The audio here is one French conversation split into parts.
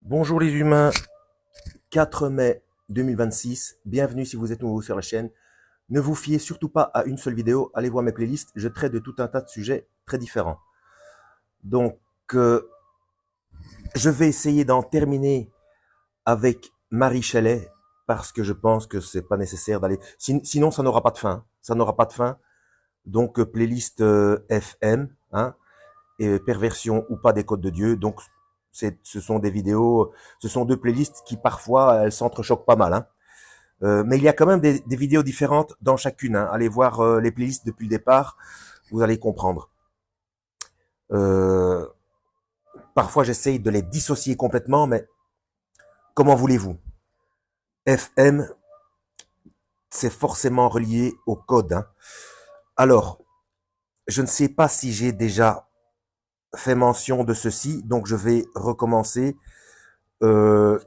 Bonjour les humains, 4 mai 2026, bienvenue si vous êtes nouveau sur la chaîne. Ne vous fiez surtout pas à une seule vidéo, allez voir mes playlists, je traite de tout un tas de sujets très différents. Donc, je vais essayer d'en terminer avec Marie Shelley, parce que je pense que c'est pas nécessaire d'aller... Sinon, ça n'aura pas de fin, ça n'aura pas de fin. Donc, playlist FM, hein, et perversion ou pas des codes de Dieu, donc ce sont des vidéos, ce sont deux playlists qui parfois, elles s'entrechoquent pas mal, hein. Mais il y a quand même des vidéos différentes dans chacune, hein. Allez voir les playlists depuis le départ, vous allez comprendre. Euh, Parfois, j'essaye de les dissocier complètement, mais comment voulez-vous? FM, c'est forcément relié au code, hein. Alors, je ne sais pas si j'ai déjà fait mention de ceci, donc je vais recommencer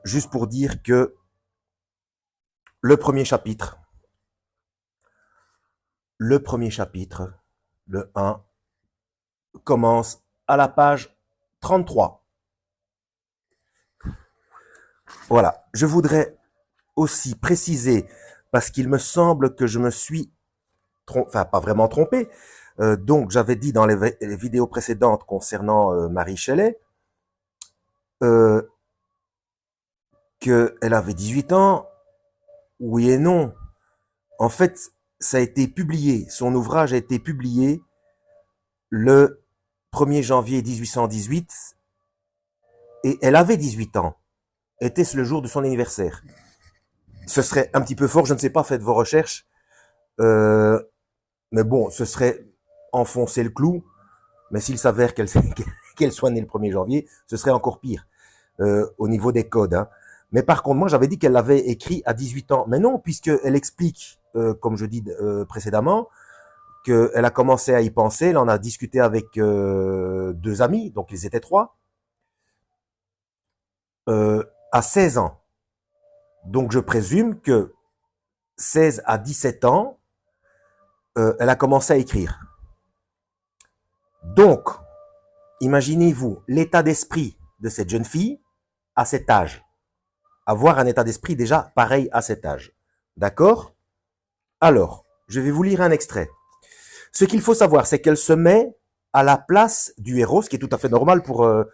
juste pour dire que le premier chapitre, le 1, commence à la page 33. Voilà. Je voudrais aussi préciser, parce qu'il me semble que je me suis enfin pas vraiment trompé, donc j'avais dit dans les vidéos précédentes concernant Marie Shelley euh, qu'elle avait 18 ans. Oui et non. En fait, ça a été publié, son ouvrage a été publié le 1er janvier 1818 et elle avait 18 ans. Était-ce le jour de son anniversaire? Ce serait un petit peu fort, je ne sais pas, faites vos recherches. Euh, mais bon, ce serait enfoncer le clou. Mais s'il s'avère qu'elle soit née le 1er janvier, ce serait encore pire au niveau des codes, hein. Mais par contre, moi, j'avais dit qu'elle l'avait écrit à 18 ans. Mais non, puisqu'elle explique, comme je dis précédemment, qu'elle a commencé à y penser. Elle en a discuté avec deux amis, donc ils étaient trois, à 16 ans. Donc je présume que 16 à 17 ans, elle a commencé à écrire. Donc, imaginez-vous l'état d'esprit de cette jeune fille à cet âge. Avoir un état d'esprit déjà pareil à cet âge. D'accord? Alors, je vais vous lire un extrait. Ce qu'il faut savoir, c'est qu'elle se met à la place du héros, ce qui est tout à fait normal pour un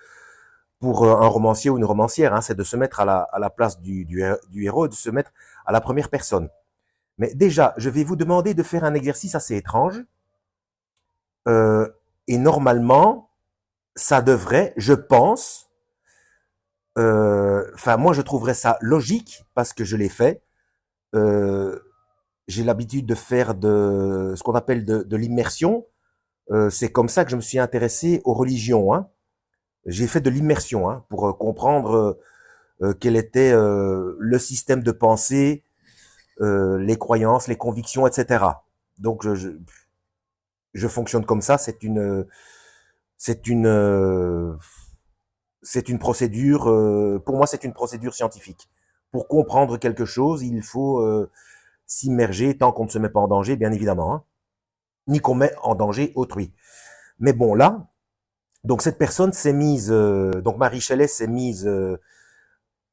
romancier ou une romancière, hein, c'est de se mettre à la place du héros, de se mettre à la première personne. Mais déjà, je vais vous demander de faire un exercice assez étrange. Et normalement, ça devrait, je pense, enfin moi je trouverais ça logique parce que je l'ai fait. J'ai l'habitude de faire de ce qu'on appelle de l'immersion. C'est comme ça que je me suis intéressé aux religions, hein. J'ai fait de l'immersion, hein, pour comprendre quel était le système de pensée, les croyances, les convictions, etc. Donc je fonctionne comme ça. C'est une c'est une procédure. Pour moi, c'est une procédure scientifique. Pour comprendre quelque chose, il faut s'immerger tant qu'on ne se met pas en danger, bien évidemment, hein, ni qu'on met en danger autrui. Mais bon, là, donc cette personne s'est mise, donc Marie Shelley s'est mise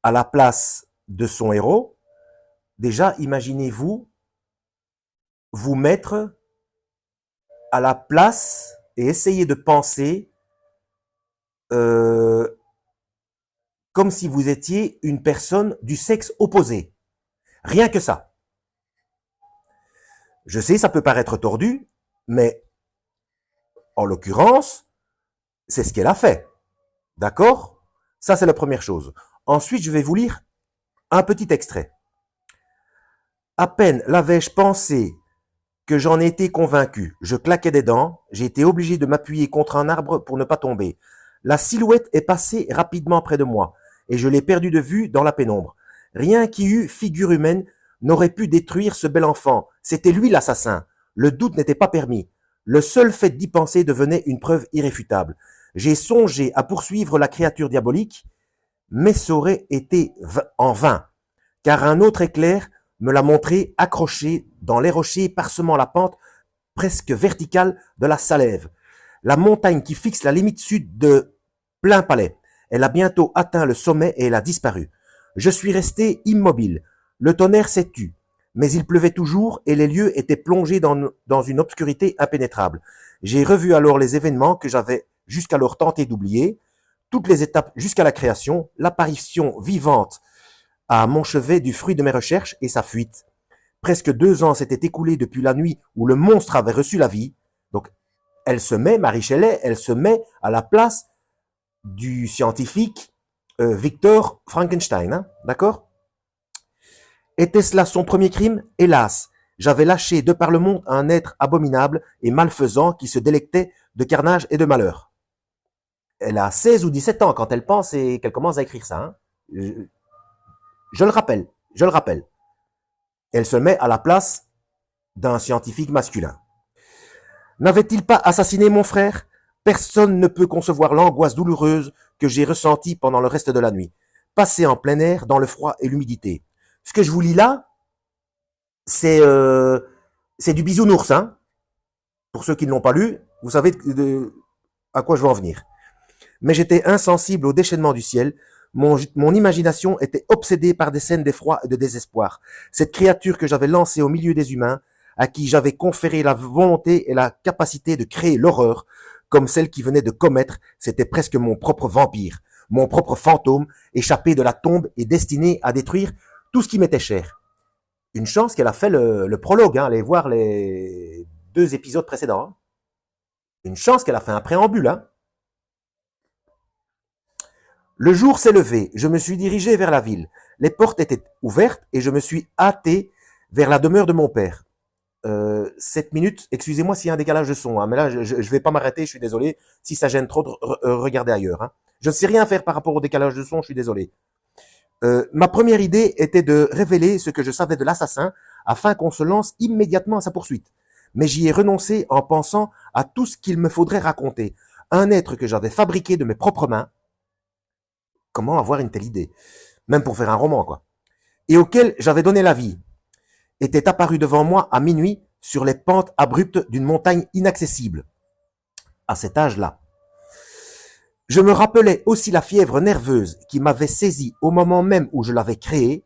à la place de son héros. Déjà, imaginez-vous vous mettre à la place et essayer de penser euh, comme si vous étiez une personne du sexe opposé. Rien que ça. Je sais, ça peut paraître tordu, mais en l'occurrence, c'est ce qu'elle a fait. D'accord? Ça, c'est la première chose. Ensuite, je vais vous lire un petit extrait. À peine l'avais-je pensé que j'en étais convaincu. Je claquais des dents, j'ai été obligé de m'appuyer contre un arbre pour ne pas tomber. La silhouette est passée rapidement près de moi, et je l'ai perdu de vue dans la pénombre. Rien qui eût figure humaine n'aurait pu détruire ce bel enfant. C'était lui l'assassin. Le doute n'était pas permis. Le seul fait d'y penser devenait une preuve irréfutable. J'ai songé à poursuivre la créature diabolique, mais ça aurait été en vain, car un autre éclair me l'a montré accroché dans les rochers parsemant la pente presque verticale de la Salève, la montagne qui fixe la limite sud de Plain Palais. Elle a bientôt atteint le sommet et elle a disparu. Je suis resté immobile. Le tonnerre s'est tu, mais il pleuvait toujours et les lieux étaient plongés dans une obscurité impénétrable. J'ai revu alors les événements que j'avais jusqu'alors tenté d'oublier, toutes les étapes jusqu'à la création, l'apparition vivante à mon chevet du fruit de mes recherches et sa fuite. Presque 2 ans s'étaient écoulés depuis la nuit où le monstre avait reçu la vie. Donc, elle se met, Marie Shelley, elle se met à la place du scientifique Victor Frankenstein, hein, d'accord? Était-ce là son premier crime? Hélas, j'avais lâché de par le monde un être abominable et malfaisant qui se délectait de carnage et de malheur. Elle a 16 ou 17 ans quand elle pense et qu'elle commence à écrire ça. Hein. Je le rappelle, je le rappelle. Elle se met à la place d'un scientifique masculin. N'avait-il pas assassiné mon frère? Personne ne peut concevoir l'angoisse douloureuse que j'ai ressentie pendant le reste de la nuit. Passé en plein air, dans le froid et l'humidité. Ce que je vous lis là, c'est du bisounours. Hein. Pour ceux qui ne l'ont pas lu, vous savez à quoi je veux en venir. Mais j'étais insensible au déchaînement du ciel. Mon imagination était obsédée par des scènes d'effroi et de désespoir. Cette créature que j'avais lancée au milieu des humains, à qui j'avais conféré la volonté et la capacité de créer l'horreur, comme celle qui venait de commettre, c'était presque mon propre vampire, mon propre fantôme, échappé de la tombe et destiné à détruire tout ce qui m'était cher. Une chance qu'elle a fait le prologue, hein, allez voir les 2 épisodes précédents. Hein. Une chance qu'elle a fait un préambule. Hein. Le jour s'est levé, je me suis dirigé vers la ville. Les portes étaient ouvertes et je me suis hâté vers la demeure de mon père. 7 minutes, excusez-moi s'il y a un décalage de son, hein, mais là je vais pas m'arrêter, je suis désolé. Si ça gêne trop, regardez ailleurs. Hein. Je ne sais rien faire par rapport au décalage de son, je suis désolé. Ma première idée était de révéler ce que je savais de l'assassin afin qu'on se lance immédiatement à sa poursuite. Mais j'y ai renoncé en pensant à tout ce qu'il me faudrait raconter. Un être que j'avais fabriqué de mes propres mains. Comment avoir une telle idée? Même pour faire un roman, quoi. Et auquel j'avais donné la vie, était apparu devant moi à minuit sur les pentes abruptes d'une montagne inaccessible. À cet âge-là. Je me rappelais aussi la fièvre nerveuse qui m'avait saisi au moment même où je l'avais créé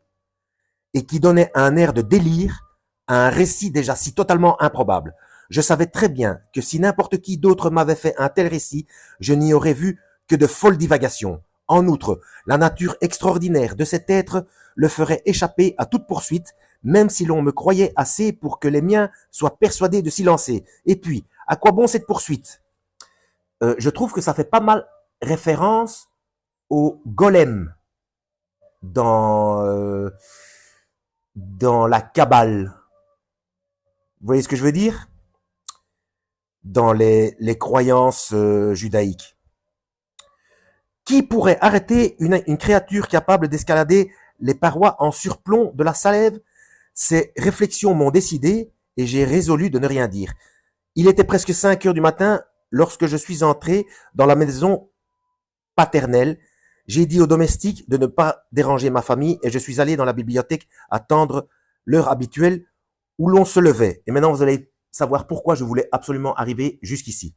et qui donnait un air de délire à un récit déjà si totalement improbable. Je savais très bien que si n'importe qui d'autre m'avait fait un tel récit, je n'y aurais vu que de folles divagations. En outre, la nature extraordinaire de cet être le ferait échapper à toute poursuite, même si l'on me croyait assez pour que les miens soient persuadés de s'y lancer. Et puis, à quoi bon cette poursuite? Je trouve que ça fait pas mal référence au golem dans la Kabbale. Vous voyez ce que je veux dire? Dans les croyances judaïques. Qui pourrait arrêter une créature capable d'escalader les parois en surplomb de la salève? Ces réflexions m'ont décidé et j'ai résolu de ne rien dire. Il était presque 5 heures du matin lorsque je suis entré dans la maison paternelle. J'ai dit aux domestiques de ne pas déranger ma famille et je suis allé dans la bibliothèque attendre l'heure habituelle où l'on se levait. Et maintenant, vous allez savoir pourquoi je voulais absolument arriver jusqu'ici.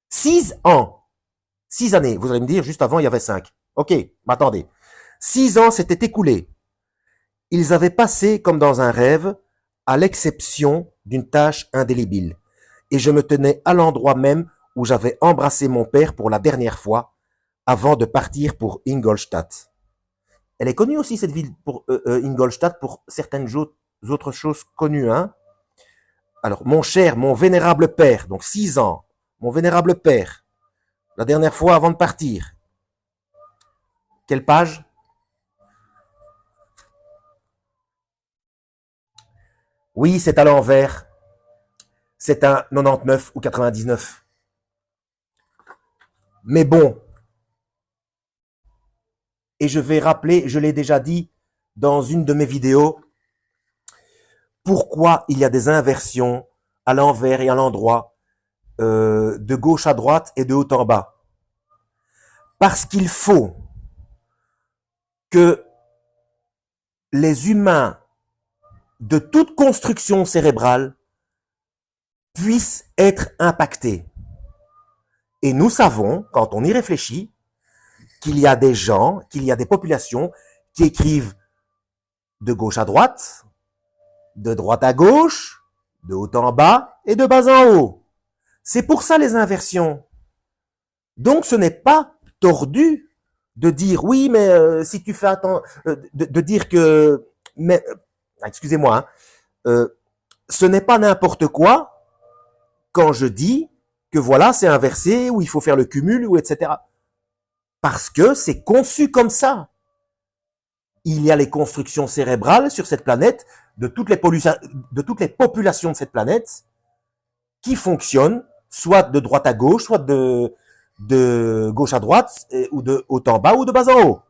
6 ans. 6 années. Vous allez me dire, juste avant, il y avait 5. Ok, m'attendez. 6 ans s'étaient écoulés. Ils avaient passé comme dans un rêve, à l'exception d'une tâche indélébile. Et je me tenais à l'endroit même où j'avais embrassé mon père pour la dernière fois, avant de partir pour Ingolstadt. Elle est connue aussi, cette ville, pour Ingolstadt, pour certaines autres choses connues. Hein. Alors, mon cher, mon vénérable père, donc 6 ans, mon vénérable père, la dernière fois avant de partir. Quelle page? Oui, c'est à l'envers. C'est un 99 ou 99. Mais bon. Et je vais rappeler, je l'ai déjà dit dans une de mes vidéos, pourquoi il y a des inversions à l'envers et à l'endroit, de gauche à droite et de haut en bas. Parce qu'il faut que les humains de toute construction cérébrale puissent être impactés. Et nous savons, quand on y réfléchit, qu'il y a des gens, qu'il y a des populations qui écrivent de gauche à droite, de droite à gauche, de haut en bas et de bas en haut. C'est pour ça les inversions. Donc ce n'est pas tordu de dire oui, mais si tu fais attention, de dire que, mais excusez-moi, hein, ce n'est pas n'importe quoi quand je dis que voilà, c'est inversé, ou il faut faire le cumul, ou etc. Parce que c'est conçu comme ça. Il y a les constructions cérébrales sur cette planète de toutes les populations de cette planète qui fonctionnent soit de droite à gauche, soit de gauche à droite, ou de haut en bas, ou de bas en haut.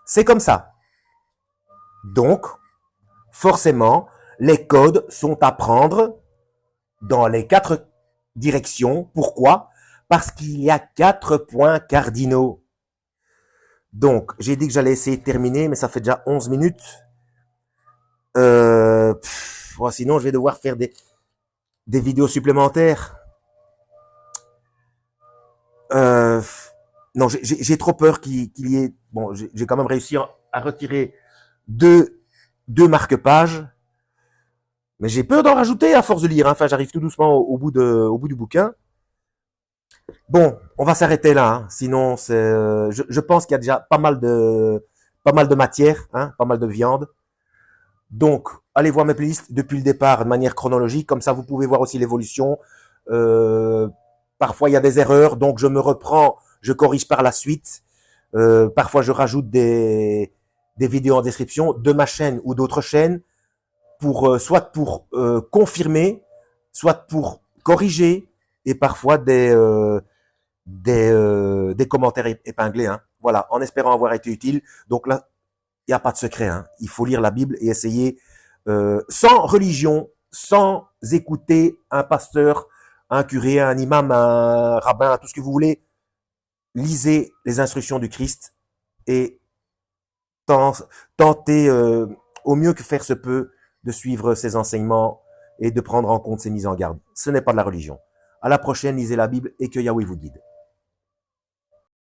C'est comme ça. Donc, forcément, les codes sont à prendre dans les 4 directions. Pourquoi? Parce qu'il y a 4 points cardinaux. Donc, j'ai dit que j'allais essayer de terminer, mais ça fait déjà 11 minutes. Sinon, je vais devoir faire des vidéos supplémentaires. Non, j'ai trop peur qu'il y ait... Bon, j'ai quand même réussi à retirer deux marque-pages. Mais j'ai peur d'en rajouter à force de lire. Hein. Enfin, j'arrive tout doucement au bout du bouquin. Bon, on va s'arrêter là. Hein. Sinon, je pense qu'il y a déjà pas mal de matière, hein, pas mal de viande. Donc, allez voir mes playlists depuis le départ de manière chronologique. Comme ça, vous pouvez voir aussi l'évolution. Parfois, il y a des erreurs, donc je me reprends, je corrige par la suite. Parfois, je rajoute des vidéos en description de ma chaîne ou d'autres chaînes, soit pour confirmer, soit pour corriger, et parfois des commentaires épinglés. Hein. Voilà, en espérant avoir été utile. Donc là, il n'y a pas de secret. Hein. Il faut lire la Bible et essayer, sans religion, sans écouter un pasteur, un curé, un imam, un rabbin, tout ce que vous voulez. Lisez les instructions du Christ et tentez au mieux que faire se peut de suivre ses enseignements et de prendre en compte ses mises en garde. Ce n'est pas de la religion. À la prochaine, lisez la Bible et que Yahweh vous guide.